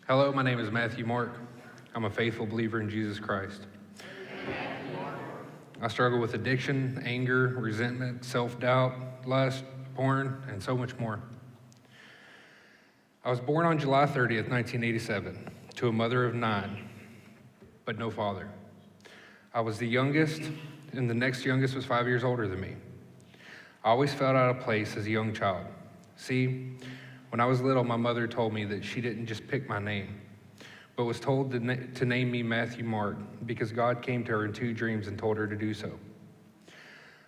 Hello, my name is Matthew Mark. I'm a faithful believer in Jesus Christ. I struggle with addiction, anger, resentment, self-doubt, lust, porn, and so much more. I was born on July 30th, 1987, to a mother of 9, but no father. I was the youngest, and the next youngest was 5 years older than me. I always felt out of place as a young child. See, when I was little, my mother told me that she didn't just pick my name, but was told to name me Matthew Mark because God came to her in 2 dreams and told her to do so.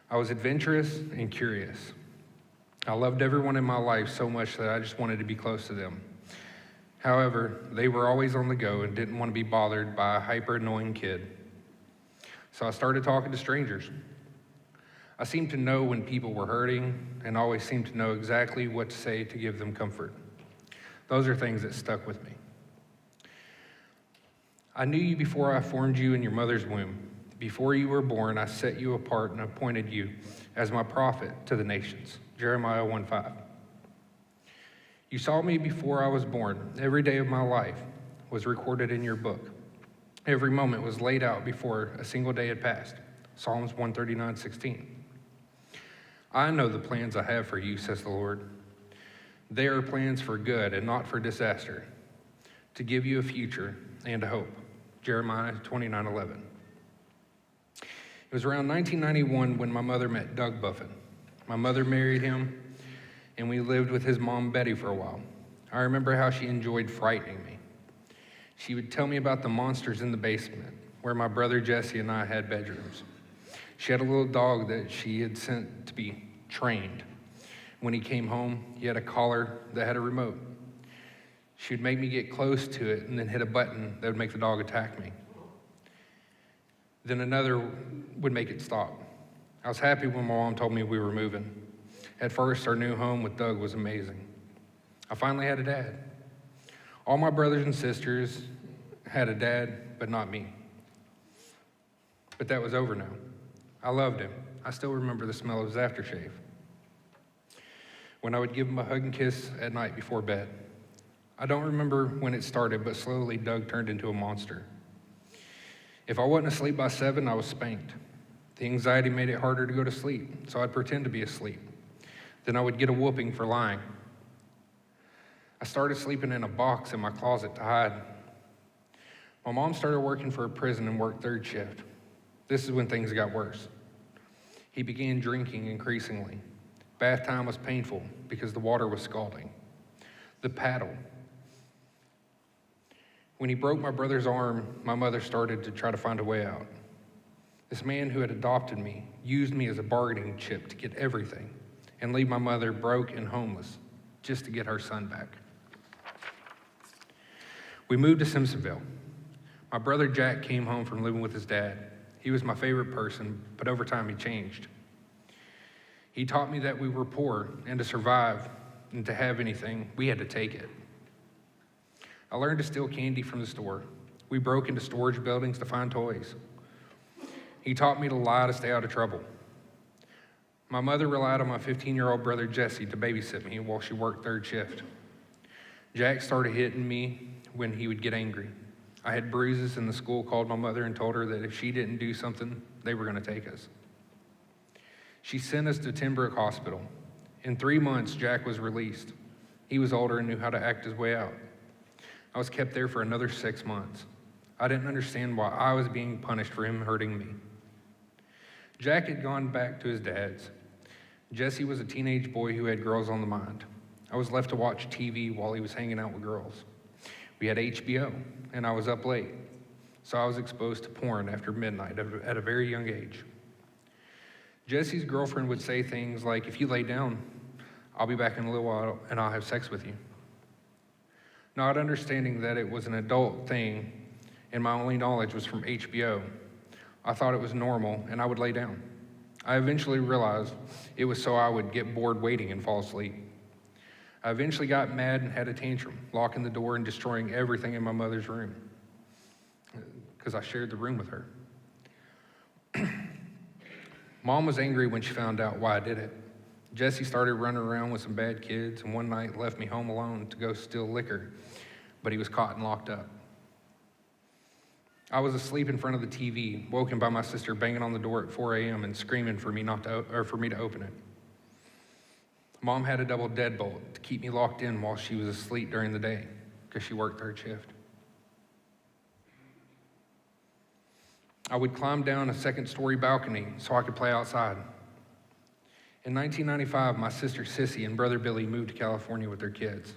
I was adventurous and curious. I loved everyone in my life so much that I just wanted to be close to them. However, they were always on the go and didn't want to be bothered by a hyper-annoying kid. So I started talking to strangers. I seemed to know when people were hurting and always seemed to know exactly what to say to give them comfort. Those are things that stuck with me. I knew you before I formed you in your mother's womb. Before you were born, I set you apart and appointed you as my prophet to the nations. Jeremiah 1:5. You saw me before I was born. Every day of my life was recorded in your book. Every moment was laid out before a single day had passed. Psalms 139:16. I know the plans I have for you, says the Lord. They are plans for good and not for disaster, to give you a future and a hope. Jeremiah 29:11. It was around 1991 when my mother met Doug Buffett. My mother married him, and we lived with his mom, Betty, for a while. I remember how she enjoyed frightening me. She would tell me about the monsters in the basement, where my brother Jesse and I had bedrooms. She had a little dog that she had sent to be trained. When he came home, he had a collar that had a remote. She would make me get close to it and then hit a button that would make the dog attack me. Then another would make it stop. I was happy when my mom told me we were moving. At first, our new home with Doug was amazing. I finally had a dad. All my brothers and sisters had a dad, but not me. But that was over now. I loved him. I still remember the smell of his aftershave when I would give him a hug and kiss at night before bed. I don't remember when it started, but slowly Doug turned into a monster. If I wasn't asleep by 7, I was spanked. The anxiety made it harder to go to sleep, so I'd pretend to be asleep. Then I would get a whooping for lying. I started sleeping in a box in my closet to hide. My mom started working for a prison and worked 3rd shift. This is when things got worse. He began drinking increasingly. Bath time was painful because the water was scalding. The paddle. When he broke my brother's arm, my mother started to try to find a way out. This man who had adopted me used me as a bargaining chip to get everything and leave my mother broke and homeless just to get her son back. We moved to Simpsonville. My brother Jack came home from living with his dad. He was my favorite person, but over time he changed. He taught me that we were poor, and to survive and to have anything, we had to take it. I learned to steal candy from the store. We broke into storage buildings to find toys. He taught me to lie to stay out of trouble. My mother relied on my 15-year-old brother Jesse to babysit me while she worked 3rd shift. Jack started hitting me when he would get angry. I had bruises, and the school called my mother and told her that if she didn't do something, they were going to take us. She sent us to Timbrook Hospital. In 3 months, Jack was released. He was older and knew how to act his way out. I was kept there for another 6 months. I didn't understand why I was being punished for him hurting me. Jack had gone back to his dad's. Jesse was a teenage boy who had girls on the mind. I was left to watch TV while he was hanging out with girls. We had HBO, and I was up late, so I was exposed to porn after midnight at a very young age. Jesse's girlfriend would say things like, if you lay down, I'll be back in a little while and I'll have sex with you. Not understanding that it was an adult thing and my only knowledge was from HBO, I thought it was normal and I would lay down. I eventually realized it was so I would get bored waiting and fall asleep. I eventually got mad and had a tantrum, locking the door and destroying everything in my mother's room because I shared the room with her. Mom was angry when she found out why I did it. Jesse started running around with some bad kids and one night left me home alone to go steal liquor but he was caught and locked up. I was asleep in front of the TV, woken by my sister banging on the door at 4 a.m. and screaming for me for me to open it. Mom had a double deadbolt to keep me locked in while she was asleep during the day because she worked third shift. I would climb down a second-story balcony so I could play outside. In 1995, my sister Sissy and brother Billy moved to California with their kids.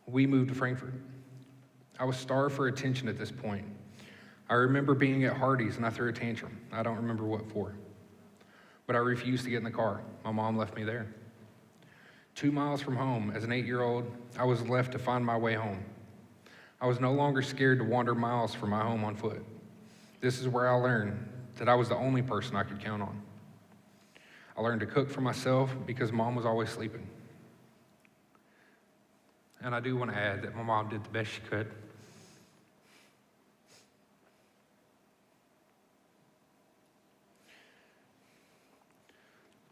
We moved to Frankfurt. I was starved for attention at this point. I remember being at Hardee's and I threw a tantrum. I don't remember what for. But I refused to get in the car. My mom left me there. 2 miles from home, as an 8-year-old, I was left to find my way home. I was no longer scared to wander miles from my home on foot. This is where I learned that I was the only person I could count on. I learned to cook for myself because Mom was always sleeping. And I do want to add that my mom did the best she could.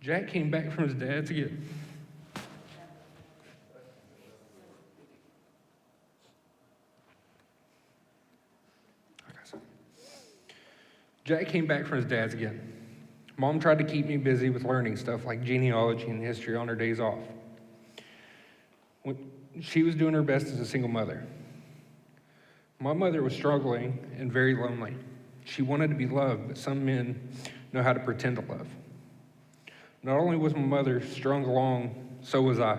Jack came back from his dad's again. Jack came back from his dad's again. Mom tried to keep me busy with learning stuff like genealogy and history on her days off. She was doing her best as a single mother. My mother was struggling and very lonely. She wanted to be loved, but some men know how to pretend to love. Not only was my mother strung along, so was I,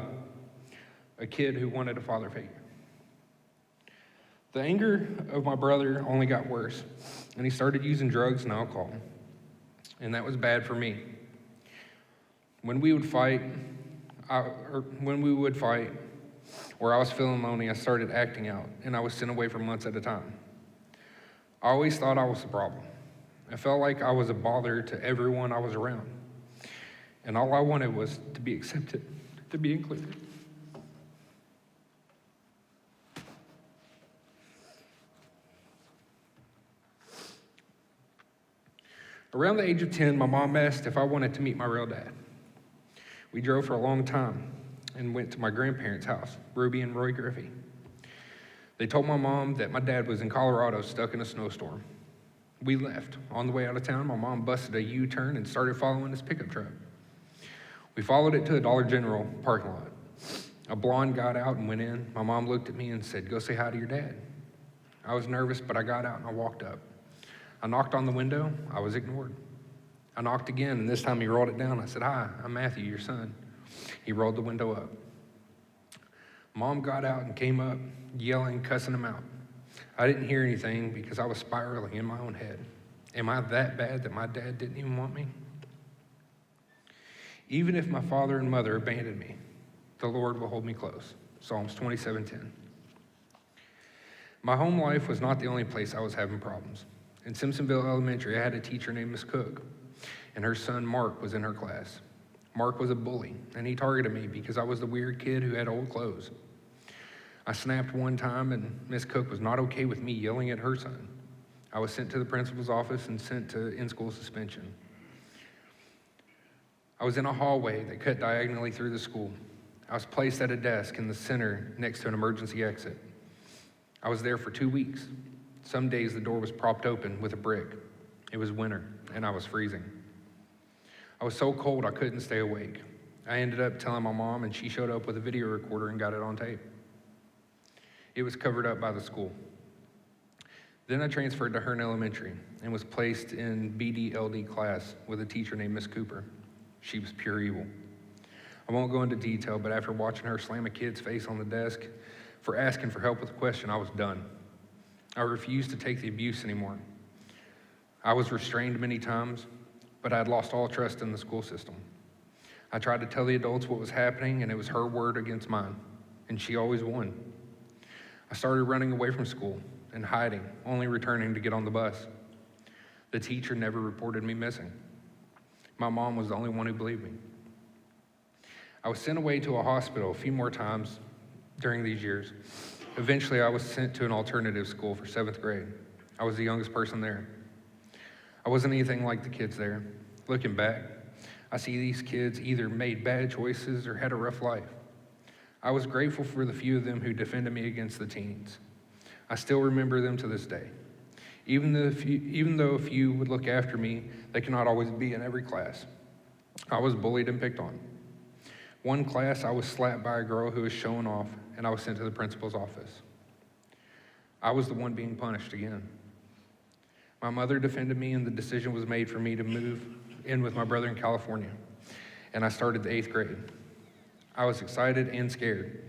a kid who wanted a father figure. The anger of my brother only got worse, and he started using drugs and alcohol, and that was bad for me. When we would fight, or I was feeling lonely, I started acting out, and I was sent away for months at a time. I always thought I was the problem. I felt like I was a bother to everyone I was around, and all I wanted was to be accepted, to be included. Around the age of 10, my mom asked if I wanted to meet my real dad. We drove for a long time and went to my grandparents' house, Ruby and Roy Griffey. They told my mom that my dad was in Colorado stuck in a snowstorm. We left. On the way out of town, my mom busted a U-turn and started following his pickup truck. We followed it to a Dollar General parking lot. A blonde got out and went in. My mom looked at me and said, "Go say hi to your dad." I was nervous, but I got out and I walked up. I knocked on the window. I was ignored. I knocked again, and this time he rolled it down. I said, "Hi, I'm Matthew, your son." He rolled the window up. Mom got out and came up, yelling, cussing him out. I didn't hear anything because I was spiraling in my own head. Am I that bad that my dad didn't even want me? Even if my father and mother abandoned me, the Lord will hold me close. Psalms 27:10. My home life was not the only place I was having problems. In Simpsonville Elementary, I had a teacher named Miss Cook, and her son Mark was in her class. Mark was a bully, and he targeted me because I was the weird kid who had old clothes. I snapped one time, and Miss Cook was not okay with me yelling at her son. I was sent to the principal's office and sent to in-school suspension. I was in a hallway that cut diagonally through the school. I was placed at a desk in the center next to an emergency exit. I was there for 2 weeks. Some days the door was propped open with a brick. It was winter, and I was freezing. I was so cold I couldn't stay awake. I ended up telling my mom, and she showed up with a video recorder and got it on tape. It was covered up by the school. Then I transferred to Hearn Elementary and was placed in BDLD class with a teacher named Miss Cooper. She was pure evil. I won't go into detail, but after watching her slam a kid's face on the desk for asking for help with a question, I was done. I refused to take the abuse anymore. I was restrained many times, but I had lost all trust in the school system. I tried to tell the adults what was happening, and it was her word against mine, and she always won. I started running away from school and hiding, only returning to get on the bus. The teacher never reported me missing. My mom was the only one who believed me. I was sent away to a hospital a few more times during these years. Eventually, I was sent to an alternative school for 7th grade. I was the youngest person there. I wasn't anything like the kids there. Looking back, I see these kids either made bad choices or had a rough life. I was grateful for the few of them who defended me against the teens. I still remember them to this day. Even though a few would look after me, they cannot always be in every class. I was bullied and picked on. One class, I was slapped by a girl who was showing off, and I was sent to the principal's office. I was the one being punished again. My mother defended me, and the decision was made for me to move in with my brother in California, and I started the 8th grade. I was excited and scared.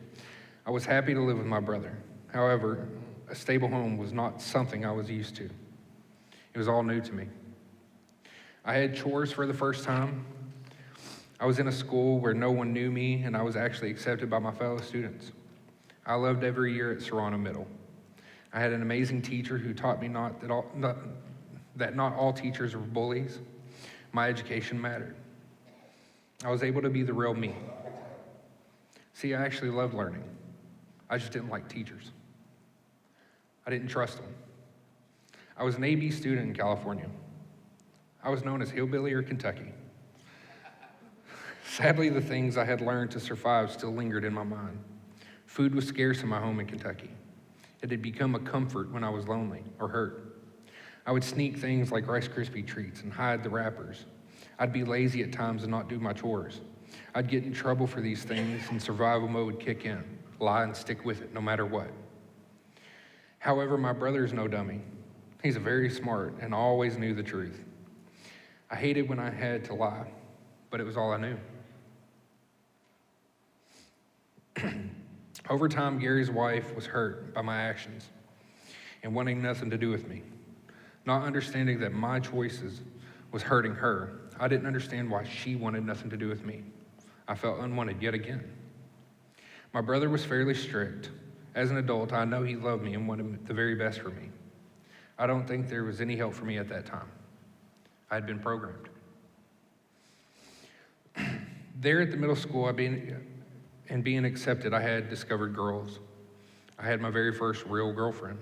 I was happy to live with my brother. However, a stable home was not something I was used to. It was all new to me. I had chores for the first time. I was in a school where no one knew me, and I was actually accepted by my fellow students. I loved every year at Serrano Middle. I had an amazing teacher who taught me that not all teachers are bullies. My education mattered. I was able to be the real me. See, I actually loved learning. I just didn't like teachers. I didn't trust them. I was an AB student in California. I was known as Hillbilly or Kentucky. Sadly, the things I had learned to survive still lingered in my mind. Food was scarce in my home in Kentucky. It had become a comfort when I was lonely or hurt. I would sneak things like Rice Krispie treats and hide the wrappers. I'd be lazy at times and not do my chores. I'd get in trouble for these things, and survival mode would kick in, lie and stick with it no matter what. However, my brother's no dummy. He's very smart and always knew the truth. I hated when I had to lie, but it was all I knew. Over time, Gary's wife was hurt by my actions and wanting nothing to do with me. Not understanding that my choices was hurting her, I didn't understand why she wanted nothing to do with me. I felt unwanted yet again. My brother was fairly strict. As an adult, I know he loved me and wanted the very best for me. I don't think there was any help for me at that time. I had been programmed. There at the middle school, being accepted, I had discovered girls. I had my very first real girlfriend.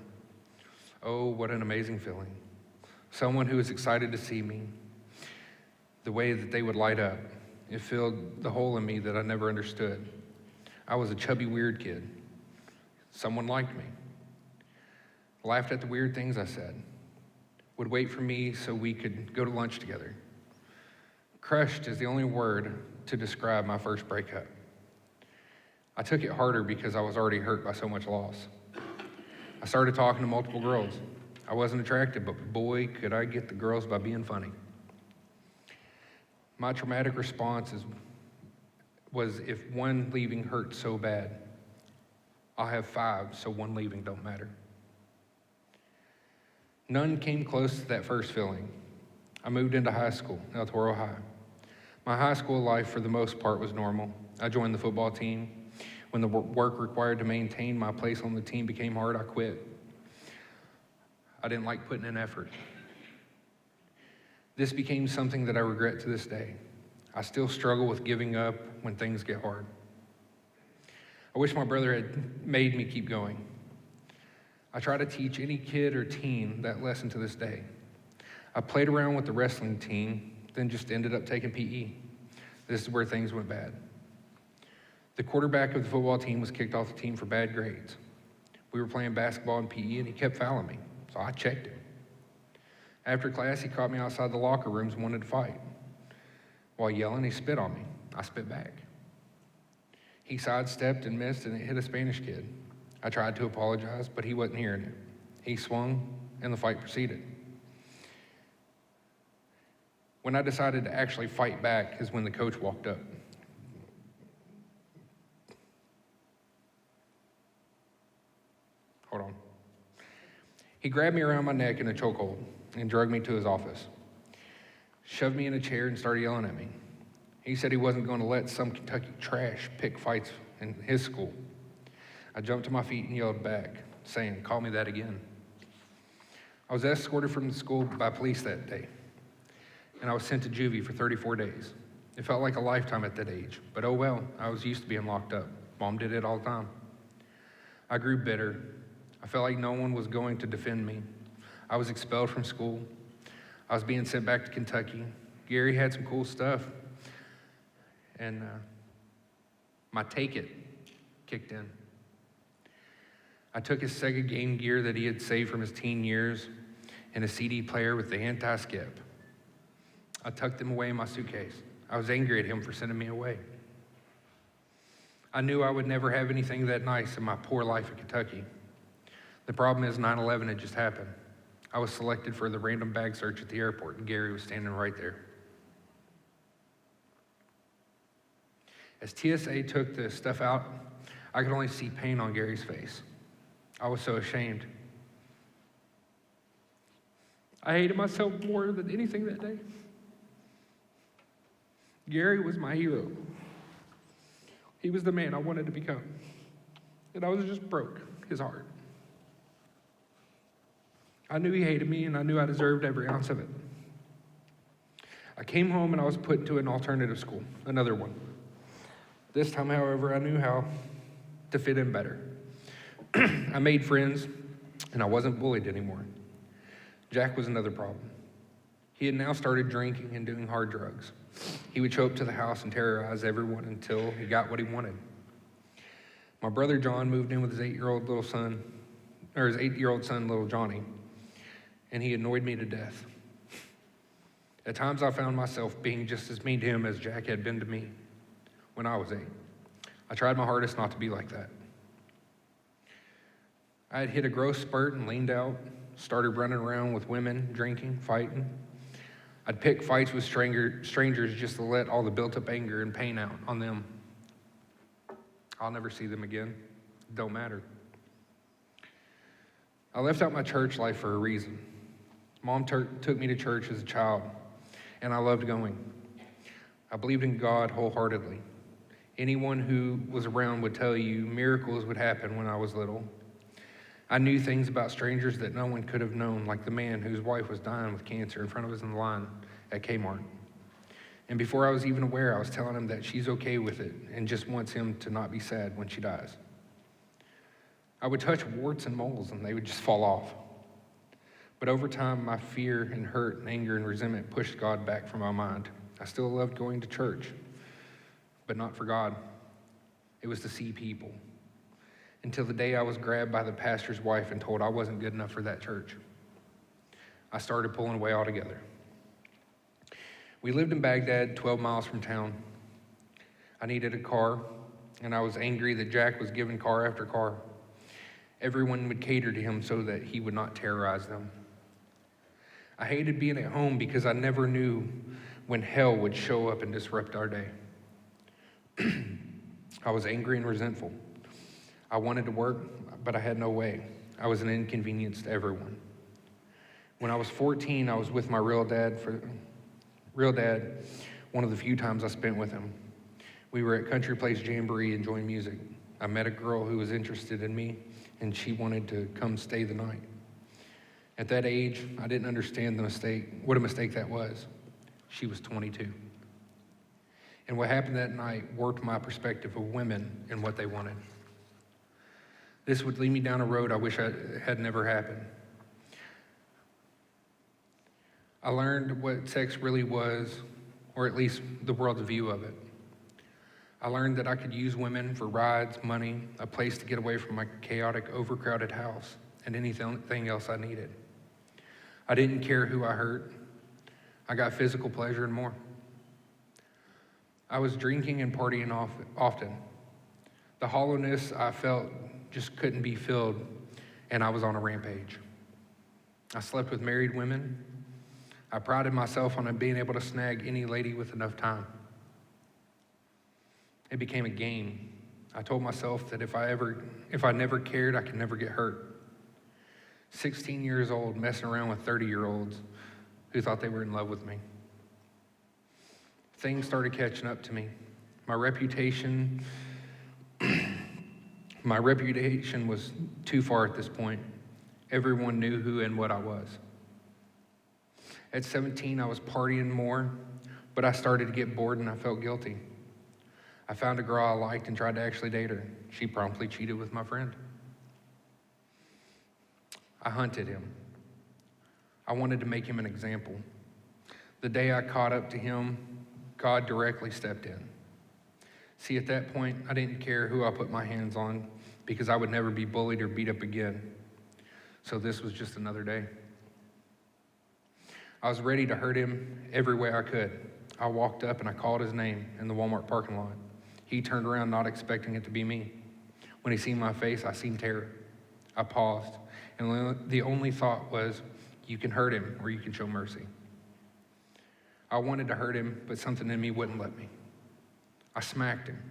Oh, what an amazing feeling. Someone who was excited to see me, the way that they would light up. It filled the hole in me that I never understood. I was a chubby, weird kid. Someone liked me. Laughed at the weird things I said. Would wait for me so we could go to lunch together. Crushed is the only word to describe my first breakup. I took it harder because I was already hurt by so much loss. I started talking to multiple girls. I wasn't attractive, but boy, could I get the girls by being funny. My traumatic response was if one leaving hurt so bad, I'll have 5, so one leaving don't matter. None came close to that first feeling. I moved into high school, El Toro High. My high school life, for the most part, was normal. I joined the football team. When the work required to maintain my place on the team became hard, I quit. I didn't like putting in effort. This became something that I regret to this day. I still struggle with giving up when things get hard. I wish my brother had made me keep going. I try to teach any kid or teen that lesson to this day. I played around with the wrestling team, then just ended up taking PE. This is where things went bad. The quarterback of the football team was kicked off the team for bad grades. We were playing basketball and PE, and he kept fouling me, so I checked him. After class, he caught me outside the locker rooms and wanted to fight. While yelling, he spit on me. I spit back. He sidestepped and missed, and it hit a Spanish kid. I tried to apologize, but he wasn't hearing it. He swung, and the fight proceeded. When I decided to actually fight back is when the coach walked up. Hold on. He grabbed me around my neck in a chokehold and dragged me to his office. Shoved me in a chair and started yelling at me. He said he wasn't going to let some Kentucky trash pick fights in his school. I jumped to my feet and yelled back, saying, "Call me that again." I was escorted from the school by police that day, and I was sent to juvie for 34 days. It felt like a lifetime at that age, but oh well, I was used to being locked up. Mom did it all the time. I grew bitter. I felt like no one was going to defend me. I was expelled from school. I was being sent back to Kentucky. Gary had some cool stuff, and my take it kicked in. I took his Sega game gear that he had saved from his teen years and a CD player with the anti-skip. I tucked them away in my suitcase. I was angry at him for sending me away. I knew I would never have anything that nice in my poor life in Kentucky. The problem is 9/11 had just happened. I was selected for the random bag search at the airport, and Gary was standing right there. As TSA took the stuff out, I could only see pain on Gary's face. I was so ashamed. I hated myself more than anything that day. Gary was my hero. He was the man I wanted to become. And I was just broke his heart. I knew he hated me, and I knew I deserved every ounce of it. I came home and I was put into an alternative school, another one. This time, however, I knew how to fit in better. I made friends, and I wasn't bullied anymore. Jack was another problem. He had now started drinking and doing hard drugs. He would show up to the house and terrorize everyone until he got what he wanted. My brother John moved in with his 8-year-old son, little Johnny, and he annoyed me to death. At times I found myself being just as mean to him as Jack had been to me when I was 8. I tried my hardest not to be like that. I had hit a growth spurt and leaned out, started running around with women, drinking, fighting. I'd pick fights with strangers just to let all the built-up anger and pain out on them. I'll never see them again. It don't matter. I left out my church life for a reason. Mom took me to church as a child, and I loved going. I believed in God wholeheartedly. Anyone who was around would tell you miracles would happen when I was little. I knew things about strangers that no one could have known, like the man whose wife was dying with cancer in front of us in the line at Kmart. And before I was even aware, I was telling him that she's okay with it and just wants him to not be sad when she dies. I would touch warts and moles and they would just fall off. But over time, my fear and hurt and anger and resentment pushed God back from my mind. I still loved going to church, but not for God. It was to see people. Until the day I was grabbed by the pastor's wife and told I wasn't good enough for that church. I started pulling away altogether. We lived in Baghdad, 12 miles from town. I needed a car, and I was angry that Jack was given car after car. Everyone would cater to him so that he would not terrorize them. I hated being at home because I never knew when hell would show up and disrupt our day. I was angry and resentful. I wanted to work, but I had no way. I was an inconvenience to everyone. When I was 14, I was with my real dad, one of the few times I spent with him. We were at Country Place Jamboree enjoying music. I met a girl who was interested in me, and she wanted to come stay the night. At that age, I didn't understand what a mistake that was. She was 22. And what happened that night warped my perspective of women and what they wanted. This would lead me down a road I wish had never happened. I learned what sex really was, or at least the world's view of it. I learned that I could use women for rides, money, a place to get away from my chaotic, overcrowded house, and anything else I needed. I didn't care who I hurt. I got physical pleasure and more. I was drinking and partying often. The hollowness I felt just couldn't be filled, and I was on a rampage. I slept with married women. I prided myself on being able to snag any lady with enough time. It became a game. I told myself that if I never cared, I could never get hurt. 16 years old, messing around with 30-year-olds who thought they were in love with me. Things started catching up to me. My reputation was too far at this point. Everyone knew who and what I was. At 17, I was partying more, but I started to get bored and I felt guilty. I found a girl I liked and tried to actually date her. She promptly cheated with my friend. I hunted him. I wanted to make him an example. The day I caught up to him, God directly stepped in. See, at that point, I didn't care who I put my hands on because I would never be bullied or beat up again. So this was just another day. I was ready to hurt him every way I could. I walked up and I called his name in the Walmart parking lot. He turned around, not expecting it to be me. When he seen my face, I seen terror. I paused, and the only thought was, you can hurt him or you can show mercy. I wanted to hurt him, but something in me wouldn't let me. I smacked him,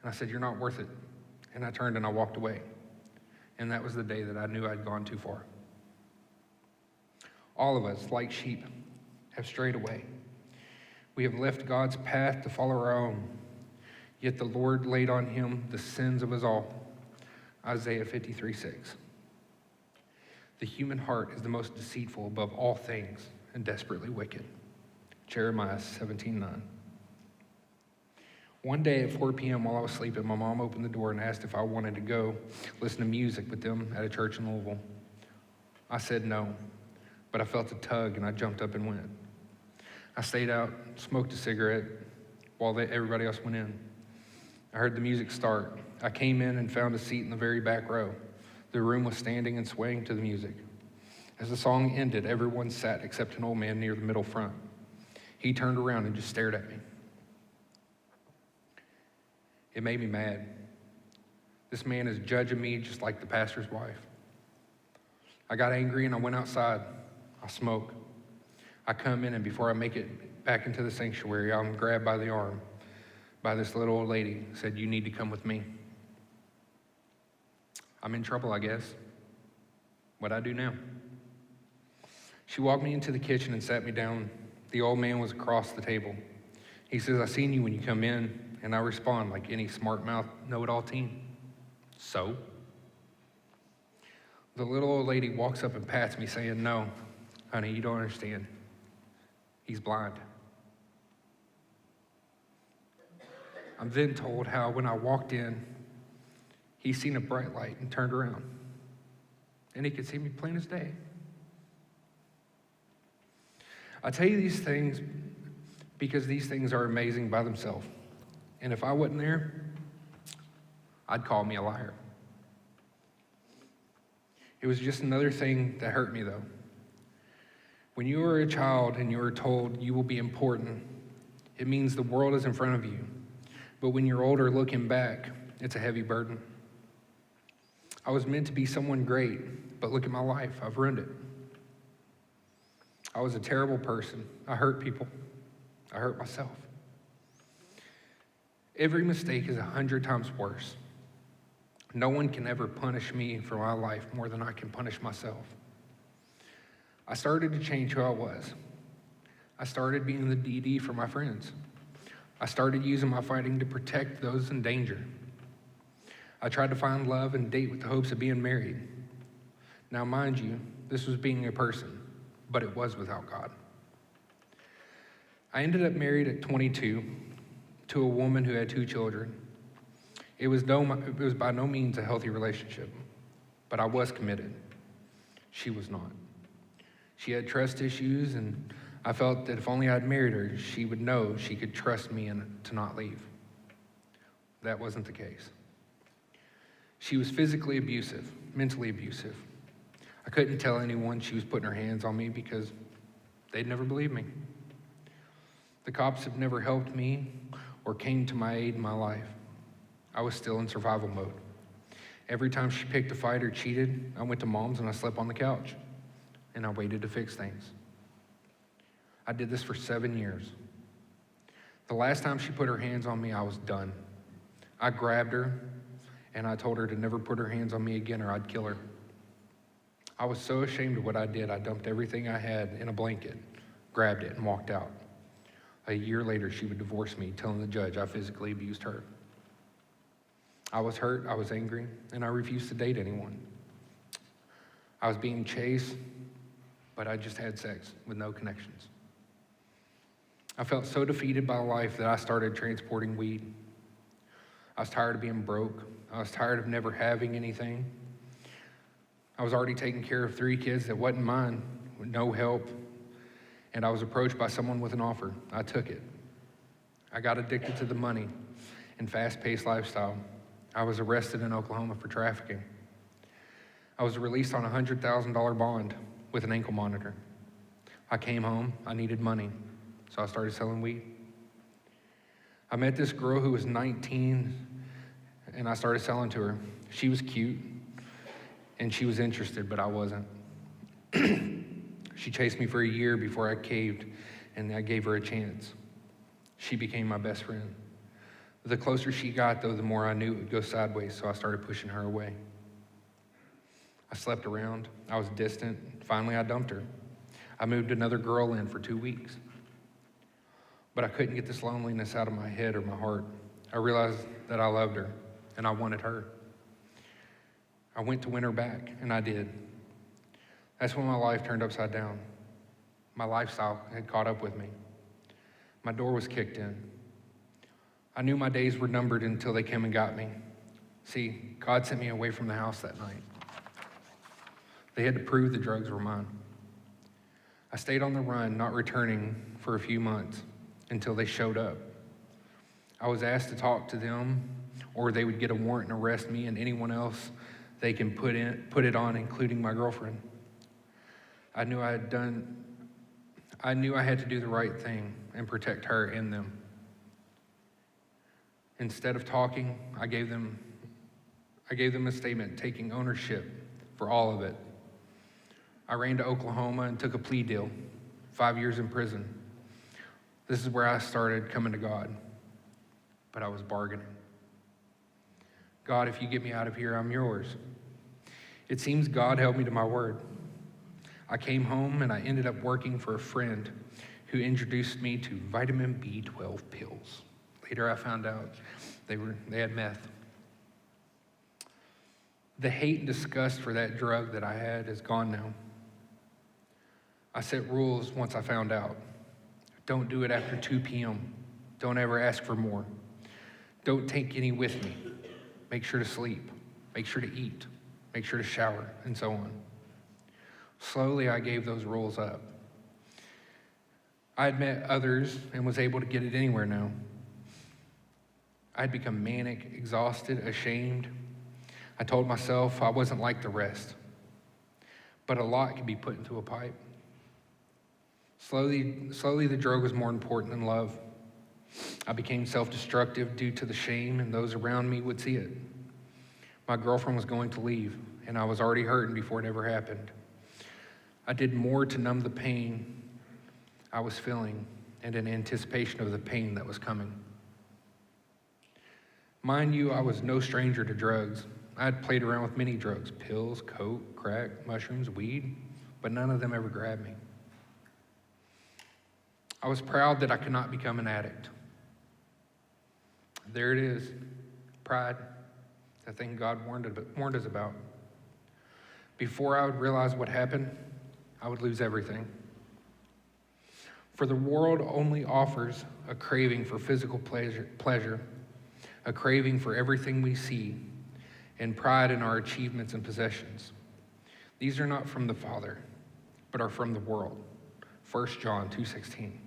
and I said, "You're not worth it." And I turned and I walked away. And that was the day that I knew I'd gone too far. All of us, like sheep, have strayed away. We have left God's path to follow our own. Yet the Lord laid on him the sins of us all. Isaiah 53:6. The human heart is the most deceitful above all things and desperately wicked. Jeremiah 17:9. One day at 4 p.m. while I was sleeping, my mom opened the door and asked if I wanted to go listen to music with them at a church in Louisville. I said no, but I felt a tug and I jumped up and went. I stayed out, smoked a cigarette while everybody else went in. I heard the music start. I came in and found a seat in the very back row. The room was standing and swaying to the music. As the song ended, everyone sat except an old man near the middle front. He turned around and just stared at me. It made me mad. This man is judging me just like the pastor's wife. I got angry and I went outside. I smoke. I come in, and before I make it back into the sanctuary, I'm grabbed by the arm by this little old lady who said, "You need to come with me." I'm in trouble, I guess. What'd I do now? She walked me into the kitchen and sat me down. The old man was across the table. He says, "I seen you when you come in." And I respond like any smart-mouth, know-it-all teen. So? The little old lady walks up and pats me saying, "No, honey, you don't understand. He's blind." I'm then told how when I walked in, he seen a bright light and turned around. And he could see me plain as day. I tell you these things because these things are amazing by themselves. And if I wasn't there, I'd call me a liar. It was just another thing that hurt me, though. When you are a child and you are told you will be important, it means the world is in front of you. But when you're older, looking back, it's a heavy burden. I was meant to be someone great, but look at my life. I've ruined it. I was a terrible person. I hurt people. I hurt myself. Every mistake is 100 times worse. No one can ever punish me for my life more than I can punish myself. I started to change who I was. I started being the DD for my friends. I started using my fighting to protect those in danger. I tried to find love and date with the hopes of being married. Now, mind you, this was being a person, but it was without God. I ended up married at 22 to a woman who had 2 children. It was by no means a healthy relationship, but I was committed. She was not. She had trust issues, and I felt that if only I'd married her, she would know she could trust me and to not leave. That wasn't the case. She was physically abusive, mentally abusive. I couldn't tell anyone she was putting her hands on me because they'd never believe me. The cops have never helped me or came to my aid in my life. I was still in survival mode. Every time she picked a fight or cheated, I went to mom's and I slept on the couch, and I waited to fix things. I did this for 7 years. The last time she put her hands on me, I was done. I grabbed her, and I told her to never put her hands on me again or I'd kill her. I was so ashamed of what I did, I dumped everything I had in a blanket, grabbed it, and walked out. A year later, she would divorce me, telling the judge I physically abused her. I was hurt, I was angry, and I refused to date anyone. I was being chased, but I just had sex with no connections. I felt so defeated by life that I started transporting weed. I was tired of being broke. I was tired of never having anything. I was already taking care of 3 kids that wasn't mine, with no help. And I was approached by someone with an offer. I took it. I got addicted to the money, and fast-paced lifestyle. I was arrested in Oklahoma for trafficking. I was released on a $100,000 bond with an ankle monitor. I came home, I needed money, so I started selling weed. I met this girl who was 19, and I started selling to her. She was cute, and she was interested, but I wasn't. She chased me for a year before I caved, and I gave her a chance. She became my best friend. The closer she got, though, the more I knew it would go sideways, so I started pushing her away. I slept around. I was distant. Finally, I dumped her. I moved another girl in for 2 weeks. But I couldn't get this loneliness out of my head or my heart. I realized that I loved her, and I wanted her. I went to win her back, and I did. That's when my life turned upside down. My lifestyle had caught up with me. My door was kicked in. I knew my days were numbered until they came and got me. See, God sent me away from the house that night. They had to prove the drugs were mine. I stayed on the run, not returning for a few months until they showed up. I was asked to talk to them, or they would get a warrant and arrest me and anyone else they can put it on, including my girlfriend. I knew I had to do the right thing and protect her and them. Instead of talking, I gave them a statement taking ownership for all of it. I ran to Oklahoma and took a plea deal, 5 years in prison. This is where I started coming to God, but I was bargaining. God, if you get me out of here, I'm yours. It seems God held me to my word. I came home and I ended up working for a friend who introduced me to vitamin B12 pills. Later I found out they had meth. The hate and disgust for that drug that I had is gone now. I set rules once I found out. Don't do it after 2 p.m. Don't ever ask for more. Don't take any with me. Make sure to sleep. Make sure to eat. Make sure to shower, and so on. Slowly, I gave those rules up. I had met others and was able to get it anywhere now. I'd become manic, exhausted, ashamed. I told myself I wasn't like the rest. But a lot can be put into a pipe. Slowly, the drug was more important than love. I became self-destructive due to the shame, and those around me would see it. My girlfriend was going to leave, and I was already hurting before it ever happened. I did more to numb the pain I was feeling and in anticipation of the pain that was coming. Mind you, I was no stranger to drugs. I had played around with many drugs, pills, coke, crack, mushrooms, weed, but none of them ever grabbed me. I was proud that I could not become an addict. There it is, pride, that thing God warned us about. Before I would realize what happened, I would lose everything. For the world only offers a craving for physical pleasure, a craving for everything we see, and pride in our achievements and possessions. These are not from the Father, but are from the world. 1 John 2:16.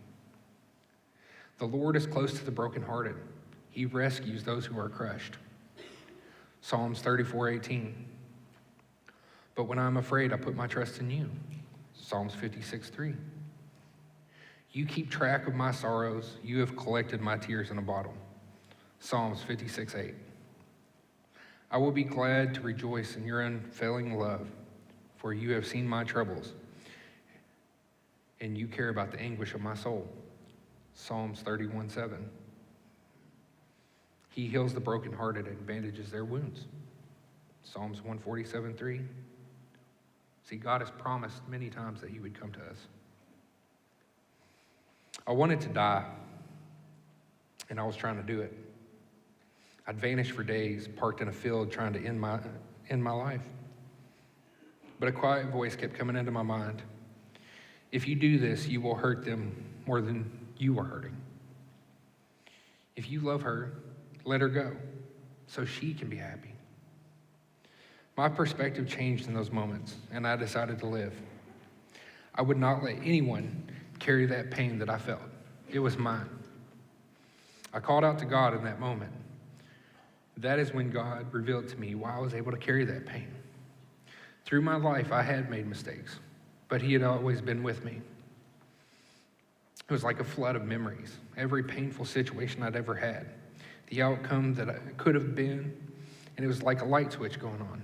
The Lord is close to the brokenhearted. He rescues those who are crushed. Psalms 34:18. But when I'm afraid, I put my trust in you. Psalms 56:3. You keep track of my sorrows. You have collected my tears in a bottle. Psalms 56:8. I will be glad to rejoice in your unfailing love, for you have seen my troubles, and you care about the anguish of my soul. Psalms 31:7. He heals the brokenhearted and bandages their wounds. Psalms 147:3. See, God has promised many times that he would come to us. I wanted to die, and I was trying to do it. I'd vanish for days, parked in a field trying to end my life. But a quiet voice kept coming into my mind. If you do this, you will hurt them more than you are hurting. If you love her, let her go so she can be happy. My perspective changed in those moments, and I decided to live. I would not let anyone carry that pain that I felt. It was mine. I called out to God in that moment. That is when God revealed to me why I was able to carry that pain. Through my life, I had made mistakes, but He had always been with me. It was like a flood of memories, every painful situation I'd ever had, the outcome that I could have been, and it was like a light switch going on.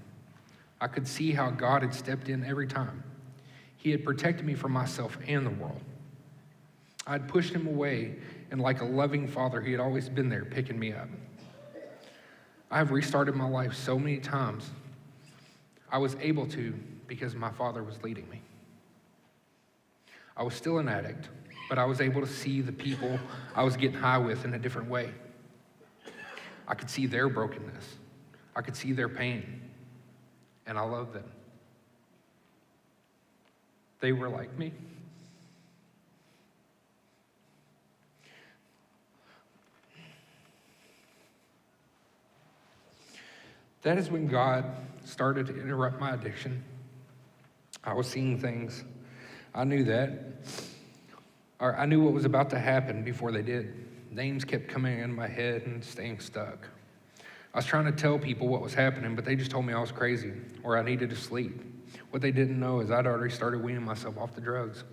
I could see how God had stepped in every time. He had protected me from myself and the world. I'd pushed Him away, and like a loving father, He had always been there picking me up. I've restarted my life so many times. I was able to because my Father was leading me. I was still an addict, but I was able to see the people I was getting high with in a different way. I could see their brokenness. I could see their pain, and I loved them. They were like me. That is when God started to interrupt my addiction. I was seeing things. I knew that. Or I knew what was about to happen before they did. Names kept coming in my head and staying stuck. I was trying to tell people what was happening, but they just told me I was crazy or I needed to sleep. What they didn't know is I'd already started weaning myself off the drugs.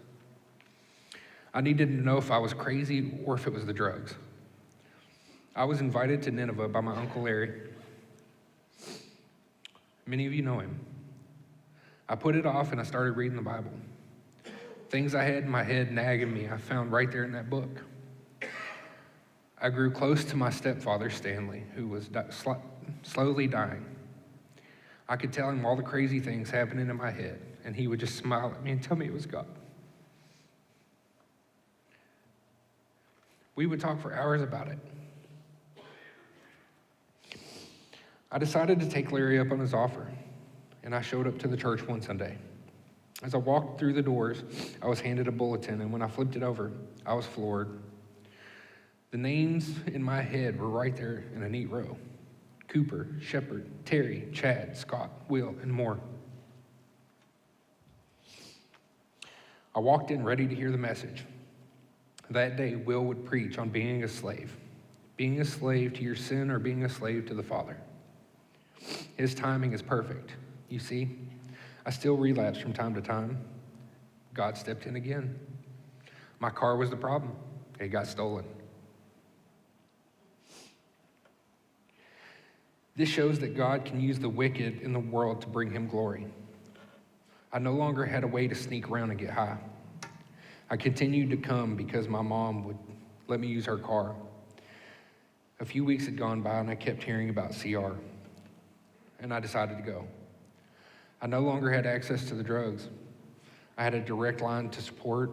I needed to know if I was crazy or if it was the drugs. I was invited to Nineveh by my Uncle Larry. Many of you know him. I put it off and I started reading the Bible. Things I had in my head nagging me, I found right there in that book. I grew close to my stepfather, Stanley, who was slowly dying. I could tell him all the crazy things happening in my head, and he would just smile at me and tell me it was God. We would talk for hours about it. I decided to take Larry up on his offer, and I showed up to the church one Sunday. As I walked through the doors, I was handed a bulletin, and when I flipped it over, I was floored. The names in my head were right there in a neat row. Cooper, Shepard, Terry, Chad, Scott, Will, and more. I walked in ready to hear the message. That day, Will would preach on being a slave to your sin or being a slave to the Father. His timing is perfect. You see, I still relapse from time to time. God stepped in again. My car was the problem. It got stolen. This shows that God can use the wicked in the world to bring Him glory. I no longer had a way to sneak around and get high. I continued to come because my mom would let me use her car. A few weeks had gone by and I kept hearing about CR, and I decided to go. I no longer had access to the drugs. I had a direct line to support.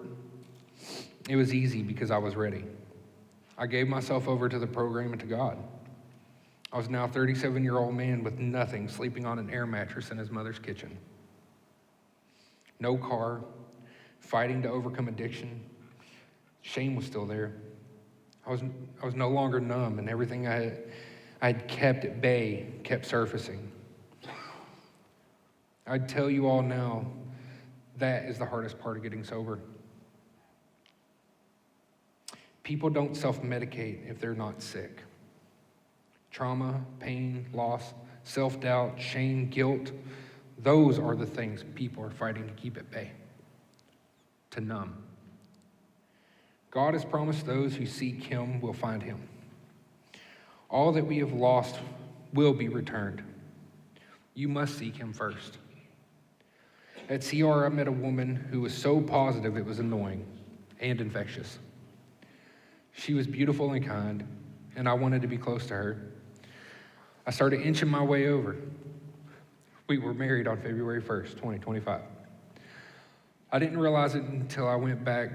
It was easy because I was ready. I gave myself over to the program and to God. I was now a 37-year-old man with nothing, sleeping on an air mattress in his mother's kitchen. No car, fighting to overcome addiction. Shame was still there. I was no longer numb, and everything I had kept at bay kept surfacing. I'd tell you all now, that is the hardest part of getting sober. People don't self-medicate if they're not sick. Trauma, pain, loss, self-doubt, shame, guilt, those are the things people are fighting to keep at bay, to numb. God has promised those who seek Him will find Him. All that we have lost will be returned. You must seek Him first. At CR, I met a woman who was so positive it was annoying and infectious. She was beautiful and kind, and I wanted to be close to her. I started inching my way over. We were married on February 1st, 2025. I didn't realize it until I went back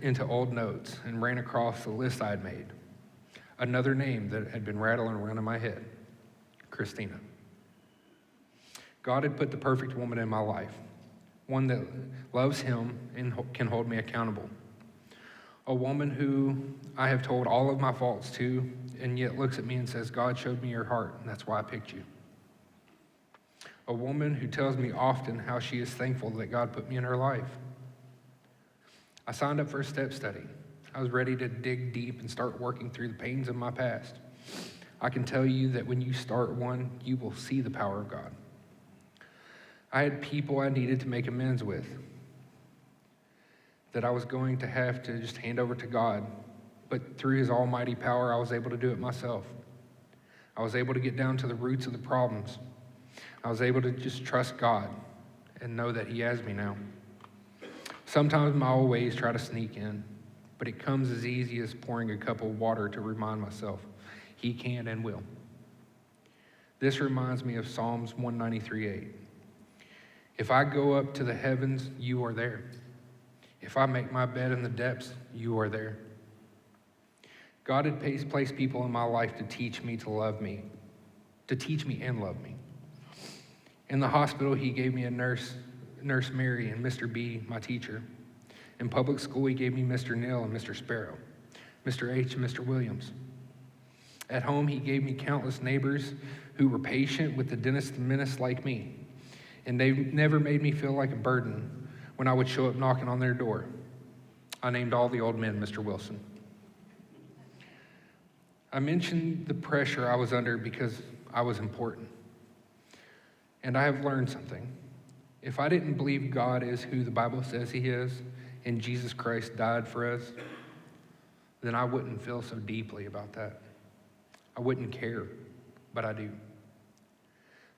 into old notes and ran across the list I'd made. Another name that had been rattling around in my head, Christina. God had put the perfect woman in my life, one that loves Him and can hold me accountable. A woman who I have told all of my faults to, and yet looks at me and says, God showed me your heart, and that's why I picked you. A woman who tells me often how she is thankful that God put me in her life. I signed up for a step study. I was ready to dig deep and start working through the pains of my past. I can tell you that when you start one, you will see the power of God. I had people I needed to make amends with that I was going to have to just hand over to God. But through his almighty power, I was able to do it myself. I was able to get down to the roots of the problems. I was able to just trust God and know that he has me now. Sometimes my old ways try to sneak in, but it comes as easy as pouring a cup of water to remind myself he can and will. This reminds me of Psalms 193:8. If I go up to the heavens, you are there. If I make my bed in the depths, you are there. God had placed people in my life to teach me to love me, to teach me and love me. In the hospital, he gave me a nurse Mary, and Mr. B, my teacher. In public school, he gave me Mr. Neal and Mr. Sparrow, Mr. H and Mr. Williams. At home, he gave me countless neighbors who were patient with the dentist menace like me, and they never made me feel like a burden when I would show up knocking on their door. I named all the old men Mr. Wilson. I mentioned the pressure I was under because I was important. And I have learned something. If I didn't believe God is who the Bible says he is, and Jesus Christ died for us, then I wouldn't feel so deeply about that. I wouldn't care, but I do.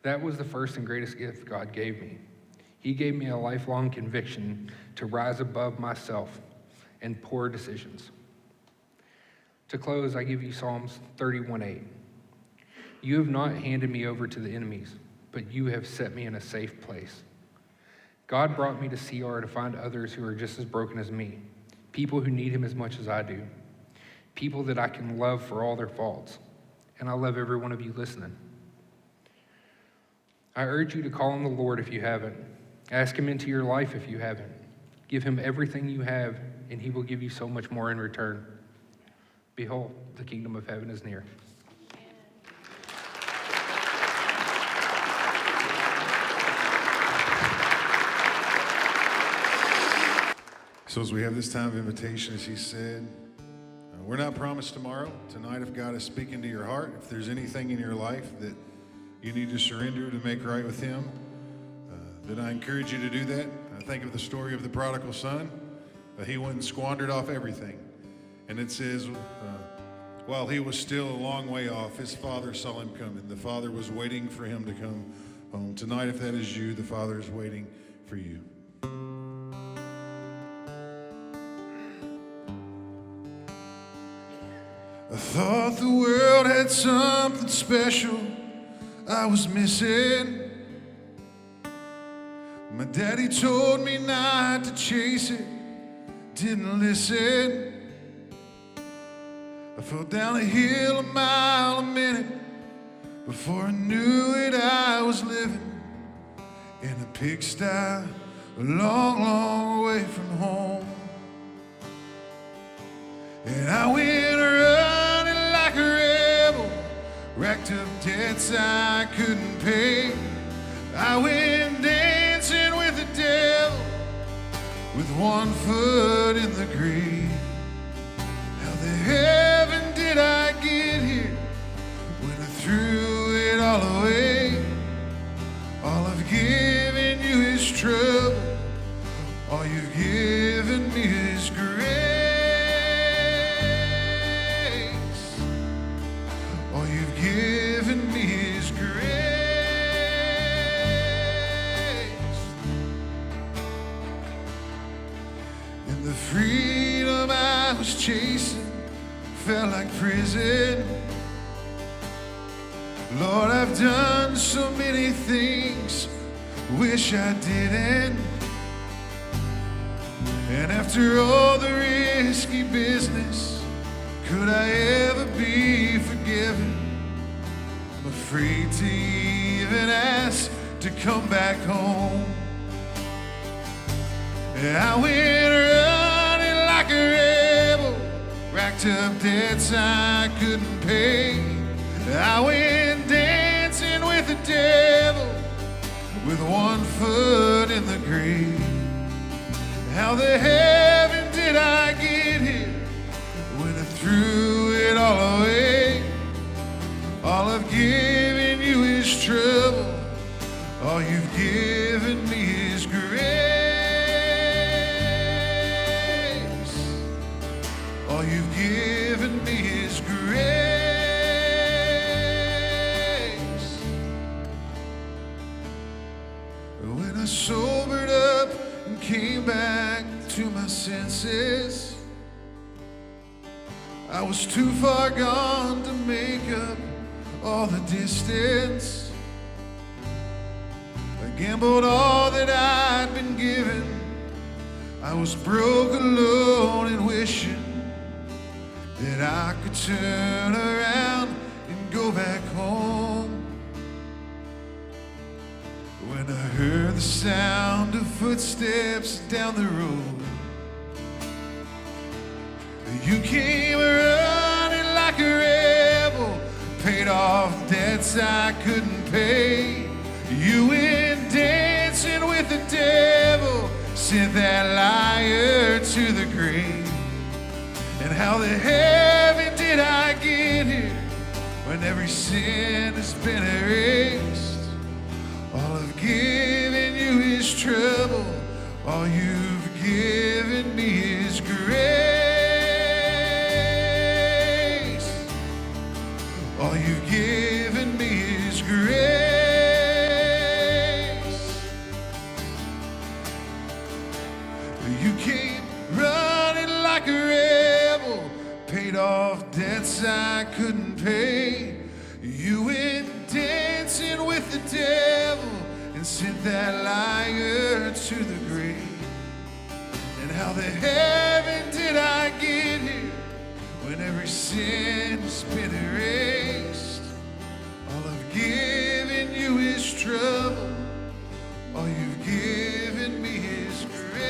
That was the first and greatest gift God gave me. He gave me a lifelong conviction to rise above myself and poor decisions. To close, I give you Psalms 31:8. You have not handed me over to the enemies, but you have set me in a safe place. God brought me to CR to find others who are just as broken as me, people who need him as much as I do, people that I can love for all their faults. And I love every one of you listening. I urge you to call on the Lord if you haven't. Ask him into your life if you haven't. Give him everything you have, and he will give you so much more in return. Behold, the kingdom of heaven is near. So as we have this time of invitation, as he said, we're not promised tomorrow. Tonight, if God is speaking to your heart, if there's anything in your life that you need to surrender to make right with him, then I encourage you to do that. I think of the story of the prodigal son. He went and squandered off everything. And it says, while he was still a long way off, his father saw him coming. The father was waiting for him to come home. Tonight, if that is you, the father is waiting for you. I thought the world had something special I was missing. My daddy told me not to chase it, didn't listen. I fell down a hill a mile a minute. Before I knew it, I was living in a pigsty, a long, long way from home. And I went running like a rebel, racked up debts I couldn't pay. I went dancing with the devil, with one foot in the grave. How the heaven did I get here when I threw it all away? All I've given you is trouble, all you've given me is grace. All you've given me is grace. And the freedom I was chasing felt like prison. Lord, I've done so many things, wish I didn't. And after all the risky business, could I ever be forgiven? I'm afraid to even ask to come back home. And I went running like a rebel, racked up debts I couldn't pay. I went dancing with the devil, with one foot in the grave. How the heaven did I get here when I threw it all away? All you've given me is grace. All you've given me is grace. When I sobered up and came back to my senses, I was too far gone to make up all the distance. I gambled all that I'd been given. I was broke, alone, and wishing that I could turn around and go back home. When I heard the sound of footsteps down the road, you came running like a rebel, paid off debts I couldn't pay. You went dancing with the devil, sent that liar to the grave. And how the heaven did I get here when every sin has been erased? All I've given you is trouble. All you've given me is grace. All you've given me is grace. You came running like a rebel, paid off debts I couldn't pay. You went dancing with the devil and sent that liar to the grave. And how the heaven did I get here when every sin has been erased? All I've given you is trouble. All you've given me is grace.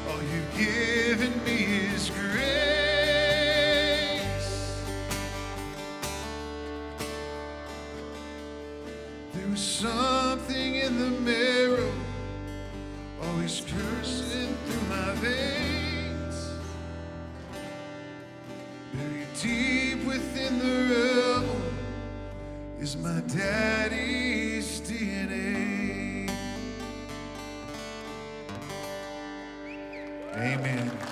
All you've given me is grace. There was something in the mirror, always coursing through my veins. Buried deep within the rubble is my daddy's DNA. Amen.